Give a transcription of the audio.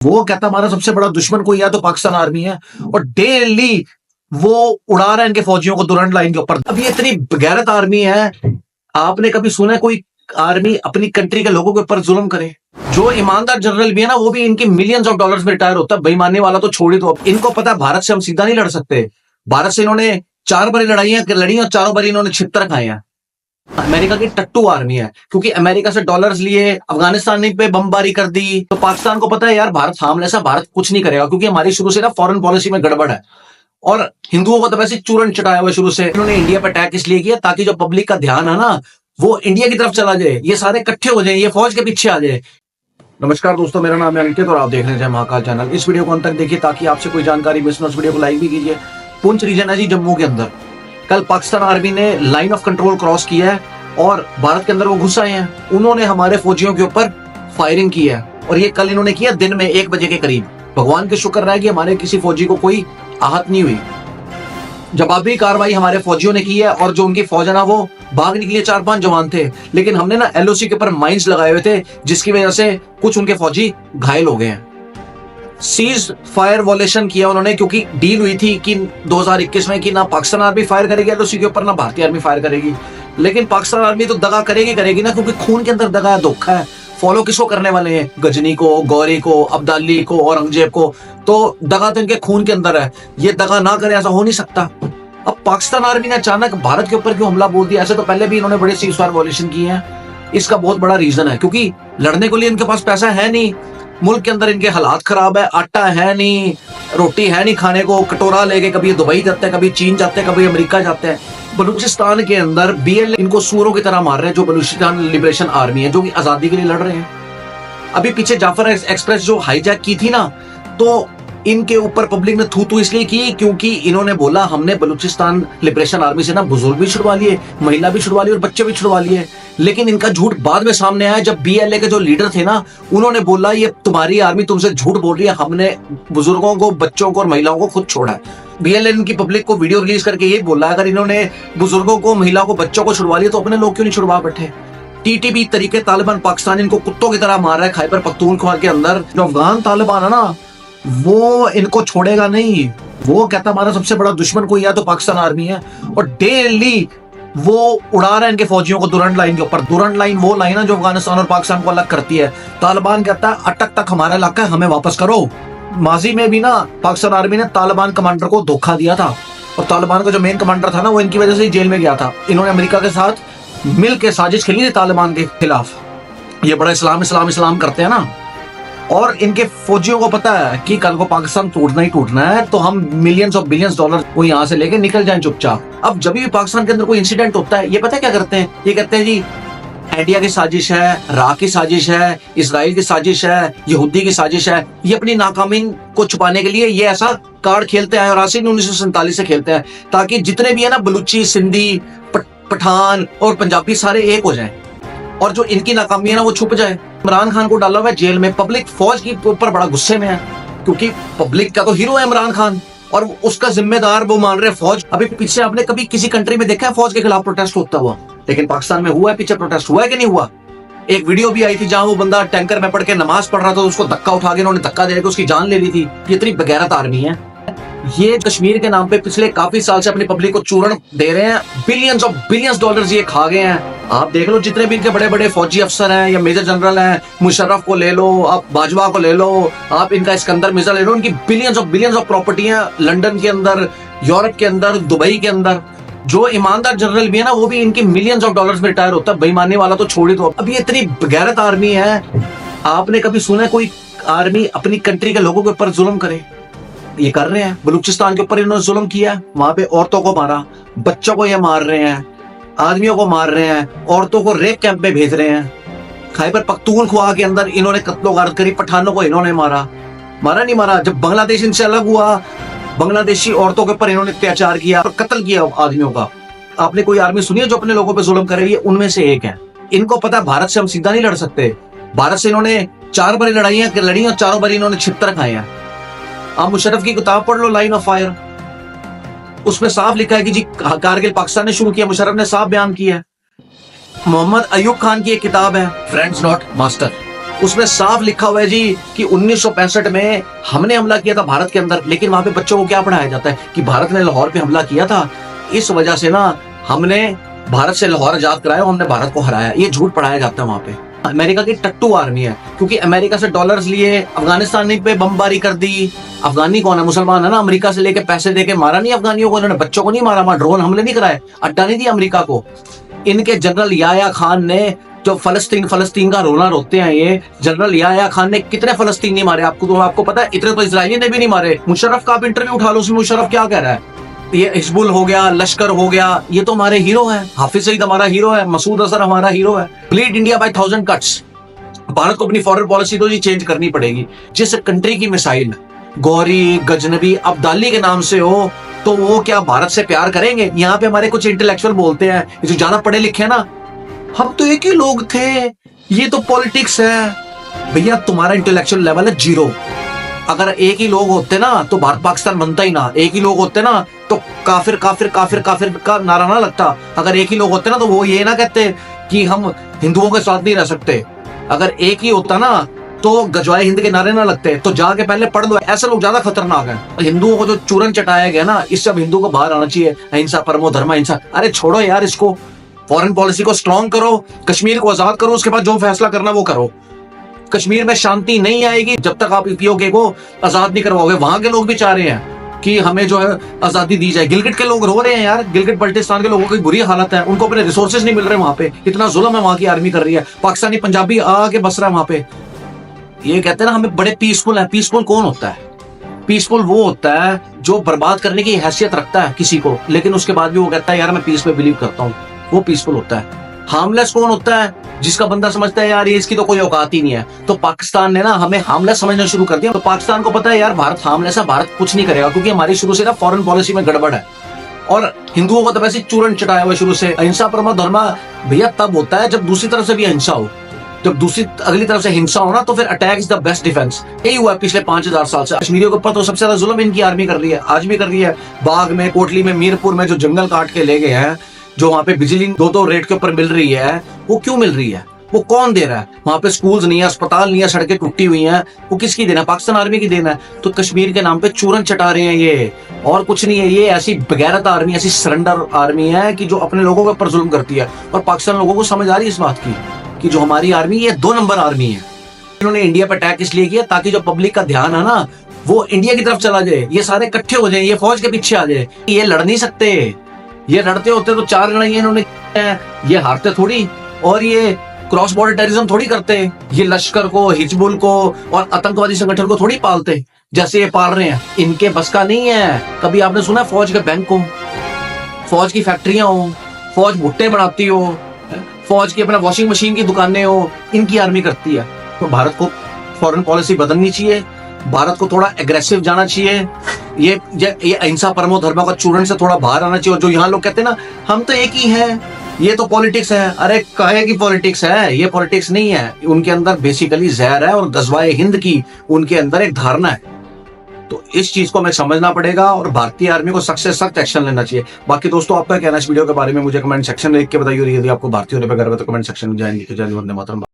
वो कहता हमारा सबसे बड़ा दुश्मन कोई है तो पाकिस्तान आर्मी है, और डेली वो उड़ा रहा है इनके फौजियों को दुरंत लाइन के ऊपर। अब ये इतनी बेगैरत आर्मी है, आपने कभी सुना है कोई आर्मी अपनी कंट्री के लोगों के ऊपर जुल्म करे? जो ईमानदार जनरल भी है ना, वो भी इनके मिलियंस ऑफ डॉलर्स में रिटायर होता है। बेईमानी वाला तो छोड़ ही दो। इनको पता है भारत से हम सीधा नहीं लड़ सकते। भारत से इन्होंने 4 बारी लड़ाइयां लड़ी और 4 बारी इन्होंने छितर खाए हैं। अमेरिका की टट्टू आर्मी है, क्योंकि अमेरिका से डॉलर्स लिए, अफगानिस्तान पे बमबारी कर दी। तो पाकिस्तान को पता है यार भारत हार्मलेस है, भारत कुछ नहीं करेगा, क्योंकि हमारी शुरू से ना फॉरेन पॉलिसी में गड़बड़ है और हिंदुओं को तो वैसे चूरन चटाया हुआ शुरू से। इन्होंने इंडिया पर अटैक इसलिए किया ताकि जो पब्लिक का ध्यान है ना वो इंडिया की तरफ चला जाए, ये सारे इकट्ठे हो जाए, ये फौज के पीछे आ जाए। नमस्कार दोस्तों, मेरा नाम है अंकित और आप देख रहे हैं महाकाल चैनल। इस वीडियो को अंत तक देखिए ताकि आपसे कोई जानकारी मिस न हो। इस वीडियो को लाइक भी कीजिए। पुंछ रीजन है जी जम्मू के अंदर। कल पाकिस्तान आर्मी ने लाइन ऑफ कंट्रोल क्रॉस किया है और भारत के अंदर वो घुस आए हैं। उन्होंने हमारे फौजियों के ऊपर फायरिंग की है और ये कल इन्होंने किया दिन में 1 बजे के करीब। भगवान के शुक्र रहा कि हमारे किसी फौजी को कोई आहत नहीं हुई। जवाबी कार्रवाई हमारे फौजियों ने की है और जो उनकी फौज है ना वो भाग निकली। 4-5 जवान थे, लेकिन हमने ना एलओसी के ऊपर माइंस लगाए हुए थे, जिसकी वजह से कुछ उनके फौजी घायल हो गए हैं। सीज फायर वॉलेशन किया उन्होंने, क्योंकि डील हुई थी कि 2021 में कि ना पाकिस्तान आर्मी फायर करेगी एलओसी के ऊपर, ना भारतीय आर्मी फायर करेगी। लेकिन पाकिस्तान आर्मी तो दगा करेगी ना, क्योंकि खून के अंदर दगा है, धोखा है। फॉलो किसको करने वाले हैं? गजनी को, गौरी को, अब्दाली को, औरंगजेब को। तो दगा तो इनके खून के अंदर है, ये दगा ना करे ऐसा हो नहीं सकता। अब पाकिस्तान आर्मी ने अचानक भारत के ऊपर क्यों हमला बोल दिया? ऐसे तो पहले भी इन्होंने बड़े सीज फायर वॉलेशन किए हैं। इसका बहुत बड़ा रीजन है, क्योंकि लड़ने के लिए इनके पास पैसा है नहीं, मुल्क के अंदर इनके हालात खराब है, आटा है नहीं, रोटी है नहीं खाने को, कटोरा लेके कभी दुबई जाते हैं, कभी चीन जाते हैं, कभी अमेरिका जाते हैं। बलूचिस्तान के अंदर बीएल इनको सूरों की तरह मार रहे हैं, जो बलूचिस्तान लिबरेशन आर्मी है, जो कि आजादी के लिए लड़ रहे हैं। अभी पीछे जाफर एक्सप्रेस जो हाईजैक की थी ना, तो इनके ऊपर पब्लिक ने थू इसलिए की क्योंकि इन्होंने बोला हमने बलूचिस्तान लिबरेशन आर्मी से ना बुजुर्ग भी छुड़वा लिए, महिला भी छुड़वा ली और बच्चे भी छुड़वा लिए। लेकिन इनका झूठ बाद में सामने आया, जब बीएलए के जो लीडर थे ना, उन्होंने बोला ये तुम्हारी आर्मी तुमसे झूठ बोल रही है, हमने बुजुर्गों को, बच्चों को और महिलाओं को खुद छोड़ा है। बीएलए इनकी पब्लिक को वीडियो रिलीज करके ये बोला अगर इन्होंने बुजुर्गों को, महिलाओं को, बच्चों को छुड़वा लिया तो अपने लोग क्यों नहीं छुड़वा बैठे? टीटीपी तरीके तालिबान पाकिस्तान इनको कुत्तों की तरह मार रहा है। खैबर पख्तूनख्वा के अंदर जो अफगान तालिबान है ना, वो इनको छोड़ेगा नहीं। वो कहता हमारा सबसे बड़ा दुश्मन कोई है तो पाकिस्तान आर्मी है, और डेली वो उड़ा रहा है इनके फौजियों को दुरंत लाइन के ऊपर। दुरंत लाइन वो लाइन है जो अफगानिस्तान और पाकिस्तान को अलग करती है। तालिबान कहता है अटक तक हमारा इलाका है, हमें वापस करो। माजी में भी ना पाकिस्तान आर्मी ने तालिबान कमांडर को धोखा दिया था, और तालिबान का जो मेन कमांडर था ना वो इनकी वजह से जेल में गया था। इन्होंने अमेरिका के साथ मिल के साजिश खेली थी तालिबान के खिलाफ। ये बड़ा इस्लाम करते हैं ना, और इनके फौजियों को पता है कि कल को पाकिस्तान टूटना ही टूटना है, तो हम मिलियंस और बिलियंस डॉलर को यहाँ से लेके निकल जाएं चुपचाप। अब जब भी पाकिस्तान के अंदर कोई इंसिडेंट होता है, ये पता है क्या करते हैं? ये कहते हैं जी इंडिया की साजिश है, राह की साजिश है, इसराइल की साजिश है, यहूदी की साजिश है। ये अपनी नाकामी को छुपाने के लिए ये ऐसा कार्ड खेलते हैं, और आज से 1947 से खेलते हैं, ताकि जितने भी है ना बलूची, सिंधी, पठान और पंजाबी सारे एक हो जाएं, और जो इनकी नाकामी है ना वो छुप जाए। इमरान खान को डाला हुआ है जेल में, पब्लिक फौज के ऊपर बड़ा गुस्से में है, क्योंकि पब्लिक का तो हीरो है इमरान खान और उसका जिम्मेदार वो मान रहे फौज। अभी पीछे आपने कभी किसी कंट्री में देखा है फौज के खिलाफ प्रोटेस्ट होता हुआ? लेकिन पाकिस्तान में हुआ है, पीछे प्रोटेस्ट हुआ है कि नहीं हुआ? एक वीडियो भी आई थी जहां वो बंदा टैंकर में पड़ के नमाज पढ़ रहा था, उसको धक्का उठा के इन्होंने धक्का दे के उसकी जान ले ली थी। इतनी बेगैरत आर्मी है। ये कश्मीर के नाम पे पिछले काफी साल से अपनी पब्लिक को चूरण दे रहे हैं। बिलियंस ऑफ बिलियंस डॉलर्स ये खा गए हैं। आप देख लो जितने भी इनके बड़े बड़े फौजी अफसर हैं या मेजर जनरल हैं, मुशर्रफ को ले लो, आप बाजवा को ले लो, आप इनका सिकंदर मिर्जा ले लो, इनकी बिलियंस ऑफ प्रॉपर्टी है लंदन के अंदर, यूरोप के अंदर, दुबई के अंदर। जो ईमानदार जनरल भी है ना वो भी इनकी मिलियंस ऑफ डॉलर्स में रिटायर होता है। बेईमानी वाला तो छोड़ ही दो। अब ये इतनी बेगैरत आर्मी है, आपने कभी सुना है कोई आर्मी अपनी कंट्री के लोगों के ऊपर जुल्म करे? ये कर रहे हैं। बलूचिस्तान के ऊपर इन्होंने जुल्म किया, वहां पे औरतों को मारा, बच्चों को ये मार रहे हैं, आदमियों को मार रहे हैं, औरतों को रेप कैंप में भेज रहे हैं। खैबर पख्तूनख्वा के अंदर इन्होंने कत्लो गारत करी, पठानों को इन्होंने मारा नहीं मारा। जब बांग्लादेश इनसे अलग हुआ, बांग्लादेशी औरतों के ऊपर इन्होंने अत्याचार किया और कत्ल किया आदमियों का। आपने कोई आर्मी सुनी है जो अपने लोगों पर जुल्म करे? ये उनमें से एक है। इनको पता है भारत से हम सीधा नहीं लड़ सकते। भारत से इन्होंने 4 बारी लड़ाइयां लड़ी और 4 बारी इन्होंने छितर खाए हैं। आप मुशर्रफ की किताब पढ़ लो, लाइन ऑफ फायर, उसमें साफ लिखा है कि जी कारगिल पाकिस्तान ने शुरू किया। मुशर्रफ ने साफ बयान किया है। मोहम्मद अयूब खान की एक किताब है, फ्रेंड्स नॉट मास्टर, उसमें साफ लिखा हुआ है जी कि 1965 में हमने हमला किया था भारत के अंदर, लेकिन वहां पे बच्चों को क्या पढ़ाया जाता है कि भारत ने लाहौर पे हमला किया था, इस वजह से ना हमने भारत से लाहौर आजाद कराया, हमने भारत को हराया। ये झूठ पढ़ाया जाता है वहां पे। अमेरिका की टट्टू आर्मी है, क्योंकि अमेरिका से डॉलर्स लिए, अफगानिस्तान पे बमबारी कर दी। अफगानी कौन है? मुसलमान है ना। अमेरिका से लेके पैसे देके मारा नहीं अफगानियों को, इन्होंने बच्चों को नहीं मारा, वहां ड्रोन हमले नहीं कराए, अड्डा नहीं दिया अमेरिका को। इनके जनरल याया खान ने, जो फलस्तीन का रोना रोते हैं, ये जनरल याया खान ने कितने फलस्तीनी मारे आपको पता है? इतने तो इजरायली ने भी नहीं मारे। मुशर्रफ का आप इंटरव्यू उठा लो, उसमें मुशर्रफ क्या कह रहा है? ये हिजबुल हो गया, लश्कर हो गया, ये तो हमारे हीरो हैं। हाफिज सईद हमारा हीरो है, मसूद अजहर हमारा हीरो है। Bleed India by 1000 cuts. Bharat को अपनी फॉरेन पॉलिसी तो जी चेंज करनी पड़ेगी। जिस कंट्री की मिसाइल गौरी, गजनबी, अब्दाली के नाम से हो, तो वो क्या भारत से प्यार करेंगे? यहाँ पे हमारे कुछ इंटेलेक्चुअल बोलते हैं, जो ज्यादा पढ़े लिखे ना, हम तो एक ही लोग थे, ये तो पॉलिटिक्स है। भैया तुम्हारा इंटेलेक्चुअल लेवल है 0। अगर एक ही लोग होते ना तो भारत पाकिस्तान बनता ही ना। एक ही लोग होते ना तो काफिर काफिर काफिर काफिर का नारा ना लगता। अगर एक ही लोग होते ना तो वो ये ना कहते कि हम हिंदुओं के साथ नहीं रह सकते। अगर एक ही होता ना तो गजवाए हिंद के नारे ना लगते। तो जाके पहले पढ़ लो, ऐसे लोग ज्यादा खतरनाक हैं। हिंदुओं को जो चूरन चटाया गया ना, इससे अब हिंदुओं को बाहर आना चाहिए। अहिंसा परमो धर्म अहिंसा। अरे छोड़ो यार इसको, फॉरेन पॉलिसी को स्ट्रॉन्ग करो, कश्मीर को आजाद करो, उसके बाद जो फैसला करना वो करो। कश्मीर में शांति नहीं आएगी जब तक आप पीओके को आजाद नहीं करवाओगे। वहां के लोग भी चाह रहे हैं कि हमें जो है आजादी दी जाए। गिलगिट के लोग रो रहे हैं यार, गिलगिट बल्टिस्तान के लोगों की बुरी हालत है, उनको अपने रिसोर्सेज नहीं मिल रहे। वहां पे इतना जुल्म है, वहां की आर्मी कर रही है। पाकिस्तानी पंजाबी आके बस रहा है वहां पे। ये कहते हैं ना हमें बड़े पीसफुल है। पीसफुल कौन होता है? पीसफुल वो होता है जो बर्बाद करने की हैसियत रखता है किसी को, लेकिन उसके बाद भी वो कहता है यार मैं पीस पे बिलीव करता हूँ। वो पीसफुल होता है। हार्मलेस कौन होता है? जिसका बंदा समझता है यार ये इसकी तो कोई औकात ही नहीं है। तो पाकिस्तान ने ना हमें हार्मलेस समझना शुरू कर दिया। तो पाकिस्तान को पता है यार भारत हार्मलेस है, भारत कुछ नहीं करेगा, क्योंकि हमारी शुरू से ना फॉरेन पॉलिसी में गड़बड़ है। और हिंदुओं को तो वैसे चूरन चटाया हुआ शुरू से। अहिंसा परमो धर्म भैया तब होता है जब दूसरी तरफ से भी अहिंसा हो। जब दूसरी अगली तरफ से हिंसा हो ना, तो फिर attack is the best defence. यही हुआ पिछले 5000 साल से। कश्मीरियों के ऊपर तो सबसे ज्यादा जुल्म इनकी आर्मी कर रही है, आज भी कर रही है। बाग में, कोटली में, मीरपुर में जो जंगल काट के ले गए हैं, जो वहां पे बिजली 2-2 रेट के ऊपर मिल रही है, वो क्यों मिल रही है? वो कौन दे रहा है? वहां पे स्कूल्स नहीं है, अस्पताल नहीं है, सड़कें टूटी हुई हैं, वो किसकी देना? पाकिस्तान आर्मी की देना है। तो कश्मीर के नाम पे चूरन चटा रहे हैं ये, और कुछ नहीं है। ये ऐसी बेगैरत आर्मी, ऐसी सरेंडर आर्मी है कि जो अपने लोगों के ऊपर जुल्म करती है। और पाकिस्तान लोगों को समझ आ रही है इस बात की कि जो हमारी आर्मी ये 2 नंबर आर्मी है। इन्होंने इंडिया पे अटैक इसलिए किया ताकि जो पब्लिक का ध्यान है ना वो इंडिया की तरफ चला जाए, ये सारे इकट्ठे हो जाए, ये फौज के पीछे आ जाए। ये लड़ नहीं सकते। ये लड़ते होते तो 4 लड़ाइयां इन्होंने, ये हारते थोड़ी। और ये क्रॉस बॉर्डर टेररिज्म थोड़ी करते। ये लश्कर को, हिजबुल को और आतंकवादी संगठन को थोड़ी पालते जैसे ये पाल रहे हैं। इनके बस का नहीं है। कभी आपने सुना फौज के बैंक हो, फौज की फैक्ट्रियां हो, फौज भुट्टे बनाती हो, फौज की अपना वॉशिंग मशीन की दुकानें हो? इनकी आर्मी करती है। तो भारत को फॉरेन पॉलिसी बदलनी चाहिए, भारत को थोड़ा एग्रेसिव जाना चाहिए। ये अहिंसा परमो धर्म का चूरन से थोड़ा बाहर आना चाहिए। और जो यहाँ लोग कहते हैं ना हम तो एक ही हैं, ये तो पॉलिटिक्स है, अरे काहे की पॉलिटिक्स है? ये पॉलिटिक्स नहीं है। उनके अंदर बेसिकली जहर है, और गजवाए हिंद की उनके अंदर एक धारणा है। तो इस चीज को हमें समझना पड़ेगा और भारतीय आर्मी को सख्त से सख्त एक्शन लेना चाहिए। बाकी दोस्तों आपका कहना इस वीडियो के बारे में मुझे कमेंट सेक्शन में लिख के बताइए। और यदि आपको भारतीय होने पर गर्व है तो कमेंट सेक्शन में जय हिंद, जय वंदे मातरम।